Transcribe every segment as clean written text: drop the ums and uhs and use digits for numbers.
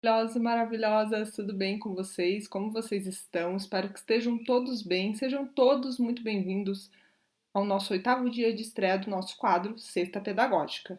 Maravilhosos e maravilhosas, tudo bem com vocês? Como vocês estão? Espero que estejam todos bem. Sejam todos muito bem-vindos ao nosso oitavo dia de estreia do nosso quadro Sexta Pedagógica.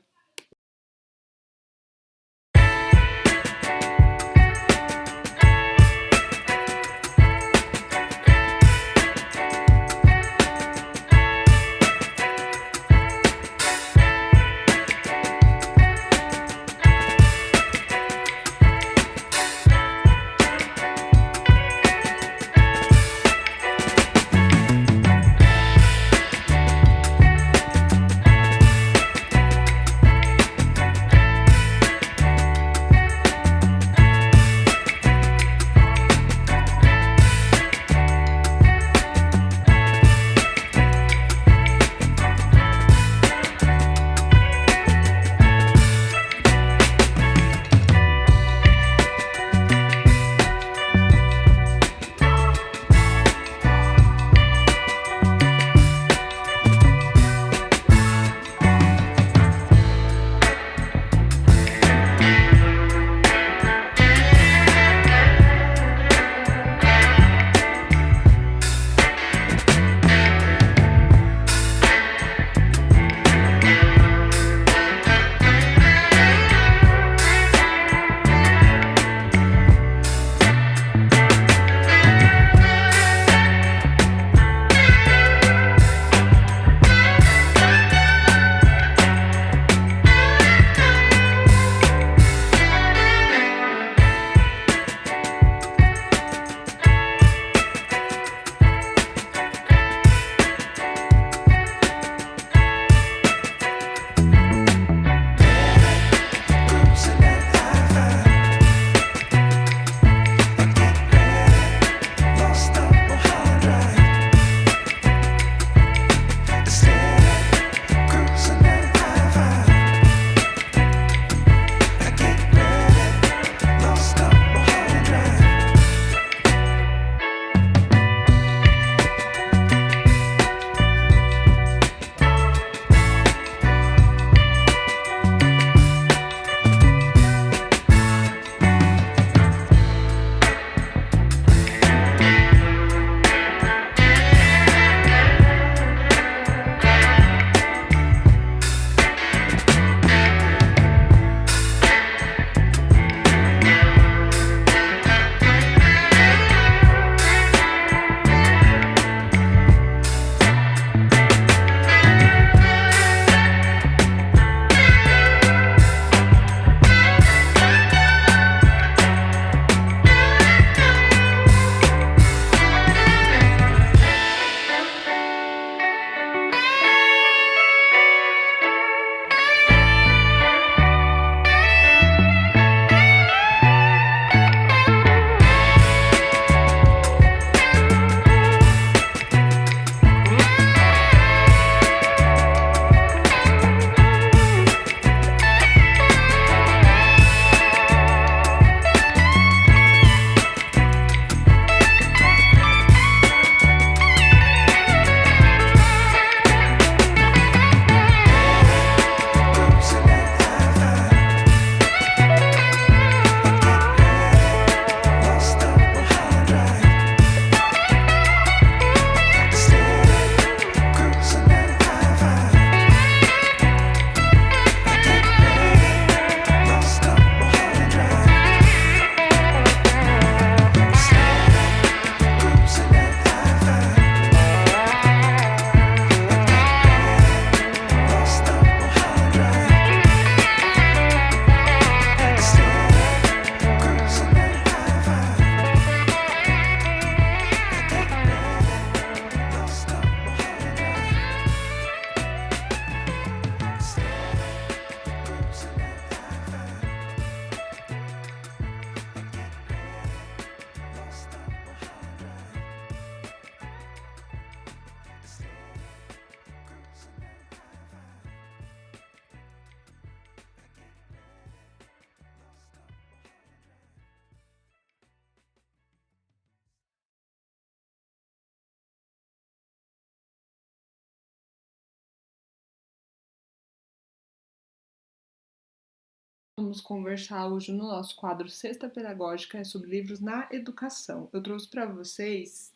Vamos conversar hoje no nosso quadro Sexta Pedagógica sobre livros na educação. Eu trouxe para vocês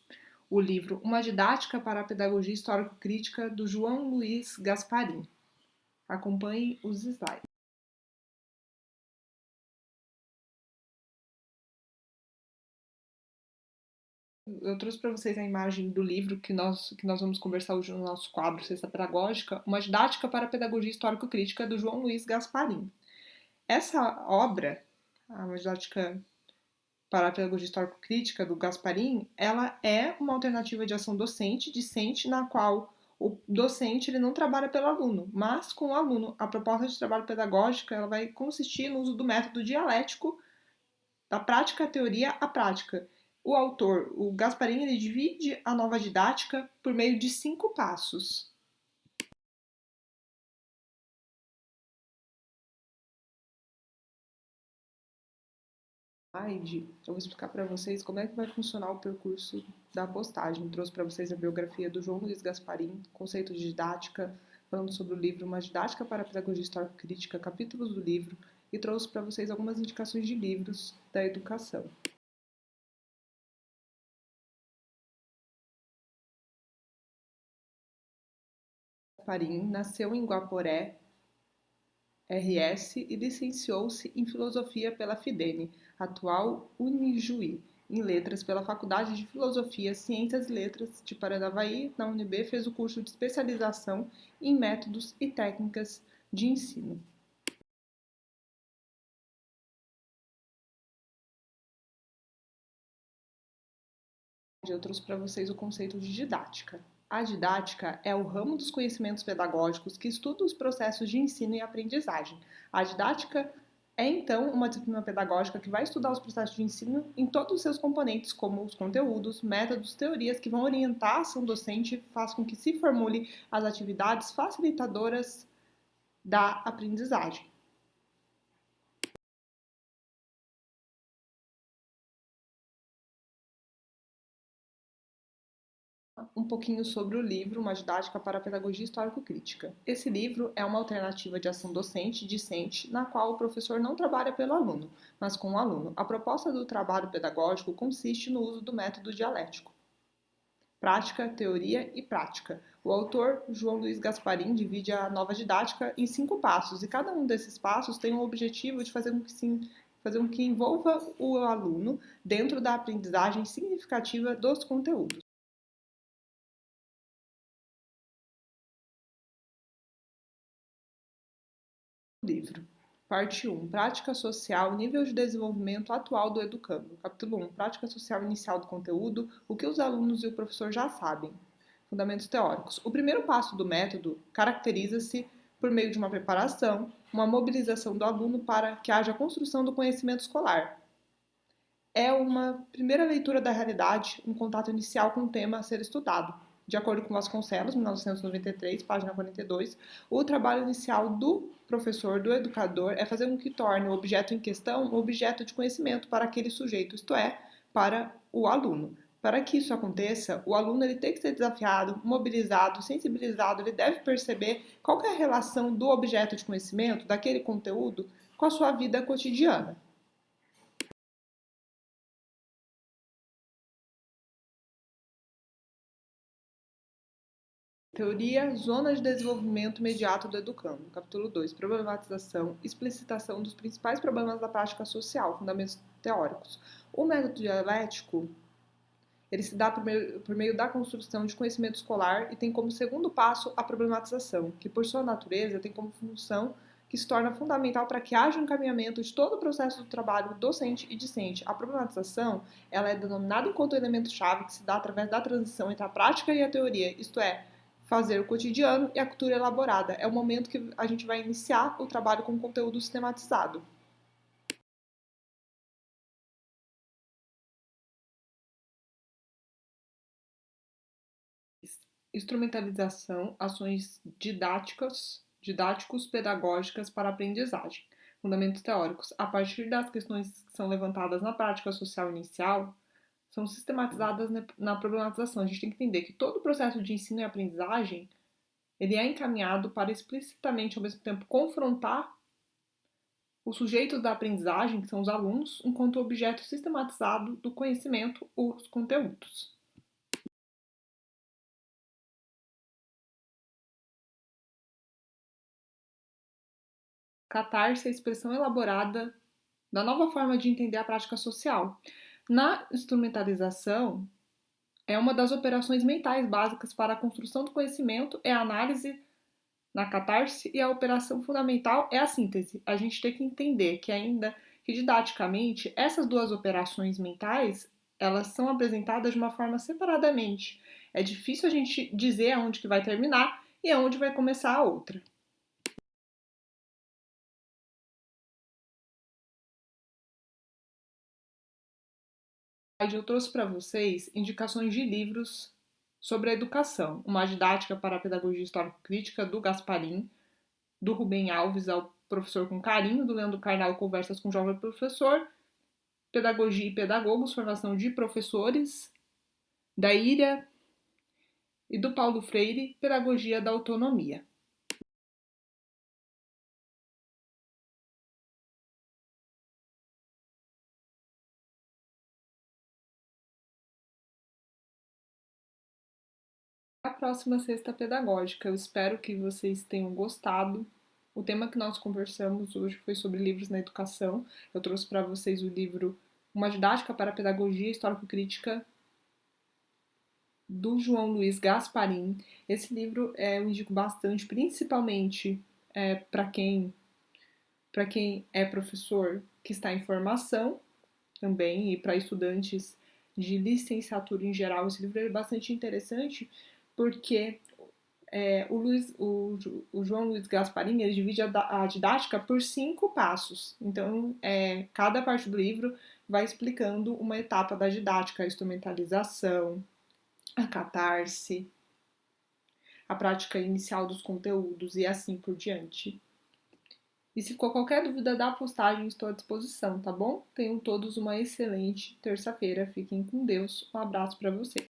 o livro Uma Didática para a Pedagogia Histórico-Crítica, do João Luiz Gasparim. Acompanhe os slides. Eu trouxe para vocês a imagem do livro que nós vamos conversar hoje no nosso quadro Sexta Pedagógica, Uma Didática para a Pedagogia Histórico-Crítica, do João Luiz Gasparim. Essa obra, a Uma Didática para a Pedagogia Histórico-Crítica, do Gasparim, ela é uma alternativa de ação docente, na qual o docente ele não trabalha pelo aluno, mas com o aluno. A proposta de trabalho pedagógica ela vai consistir no uso do método dialético da prática à teoria à prática. O autor, o Gasparim, ele divide a nova didática por meio de 5 passos. Eu vou explicar para vocês como é que vai funcionar o percurso da postagem. Trouxe para vocês a biografia do João Luiz Gasparim, conceito de didática, falando sobre o livro Uma Didática para a Pedagogia Histórico-Crítica, capítulos do livro, e trouxe para vocês algumas indicações de livros da educação. Gasparim nasceu em Guaporé, RS, e licenciou-se em Filosofia pela FIDENE, atual Unijuí, em Letras pela Faculdade de Filosofia, Ciências e Letras de Paranavaí. Na UNB fez o curso de especialização em Métodos e Técnicas de Ensino. Eu trouxe para vocês o conceito de didática. A didática é o ramo dos conhecimentos pedagógicos que estuda os processos de ensino e aprendizagem. A didática é, então, uma disciplina pedagógica que vai estudar os processos de ensino em todos os seus componentes, como os conteúdos, métodos, teorias que vão orientar a ação docente, faz com que se formule as atividades facilitadoras da aprendizagem. Um pouquinho sobre o livro Uma Didática para a Pedagogia Histórico-Crítica. Esse livro é uma alternativa de ação docente-discente, na qual o professor não trabalha pelo aluno, mas com o aluno. A proposta do trabalho pedagógico consiste no uso do método dialético. Prática, teoria e prática. O autor, João Luiz Gasparim, divide a nova didática em 5 passos, e cada um desses passos tem o objetivo de fazer com que envolva o aluno dentro da aprendizagem significativa dos conteúdos. Livro. Parte 1. Prática social, nível de desenvolvimento atual do educando. Capítulo 1. Prática social inicial do conteúdo, o que os alunos e o professor já sabem. Fundamentos teóricos. O primeiro passo do método caracteriza-se por meio de uma preparação, uma mobilização do aluno para que haja a construção do conhecimento escolar. É uma primeira leitura da realidade, um contato inicial com o tema a ser estudado. De acordo com Vasconcelos, 1993, página 42, o trabalho inicial do professor, do educador, é fazer com que torne o objeto em questão um objeto de conhecimento para aquele sujeito, isto é, para o aluno. Para que isso aconteça, o aluno ele tem que ser desafiado, mobilizado, sensibilizado, ele deve perceber qual é a relação do objeto de conhecimento, daquele conteúdo, com a sua vida cotidiana. Teoria, zona de desenvolvimento imediato do educando. Capítulo 2. Problematização, explicitação dos principais problemas da prática social, fundamentos teóricos. O método dialético, ele se dá por meio da construção de conhecimento escolar e tem como segundo passo a problematização, que por sua natureza tem como função que se torna fundamental para que haja um encaminhamento de todo o processo do trabalho docente e discente. A problematização, ela é denominada enquanto elemento-chave que se dá através da transição entre a prática e a teoria, isto é, fazer o cotidiano e a cultura elaborada. É o momento que a gente vai iniciar o trabalho com conteúdo sistematizado. Instrumentalização, ações didáticos pedagógicas para a aprendizagem. Fundamentos teóricos. A partir das questões que são levantadas na prática social inicial, são sistematizadas na problematização. A gente tem que entender que todo o processo de ensino e aprendizagem ele é encaminhado para explicitamente, ao mesmo tempo, confrontar os sujeitos da aprendizagem, que são os alunos, enquanto objeto sistematizado do conhecimento, os conteúdos. Catarse é a expressão elaborada da nova forma de entender a prática social. Na instrumentalização, é uma das operações mentais básicas para a construção do conhecimento, é a análise na catarse e a operação fundamental é a síntese. A gente tem que entender que ainda que didaticamente essas duas operações mentais elas são apresentadas de uma forma separadamente. É difícil a gente dizer aonde que vai terminar e aonde vai começar a outra. Eu trouxe para vocês indicações de livros sobre a educação, uma didática para a pedagogia histórico-crítica do Gasparim, do Rubem Alves ao Professor com Carinho, do Leandro Carnal Conversas com o Jovem Professor, Pedagogia e Pedagogos, Formação de Professores, da Íria e do Paulo Freire, Pedagogia da Autonomia. A próxima sexta pedagógica. Eu espero que vocês tenham gostado. O tema que nós conversamos hoje foi sobre livros na educação. Eu trouxe para vocês o livro Uma Didática para a Pedagogia Histórico-Crítica, do João Luiz Gasparim. Esse livro eu indico bastante, principalmente para quem é professor que está em formação também e para estudantes de licenciatura em geral. Esse livro é bastante interessante porque o João Luiz Gasparini ele divide a didática por 5 passos. Então, cada parte do livro vai explicando uma etapa da didática, a instrumentalização, a catarse, a prática inicial dos conteúdos e assim por diante. E se ficou qualquer dúvida da postagem, estou à disposição, tá bom? Tenham todos uma excelente terça-feira. Fiquem com Deus. Um abraço para vocês.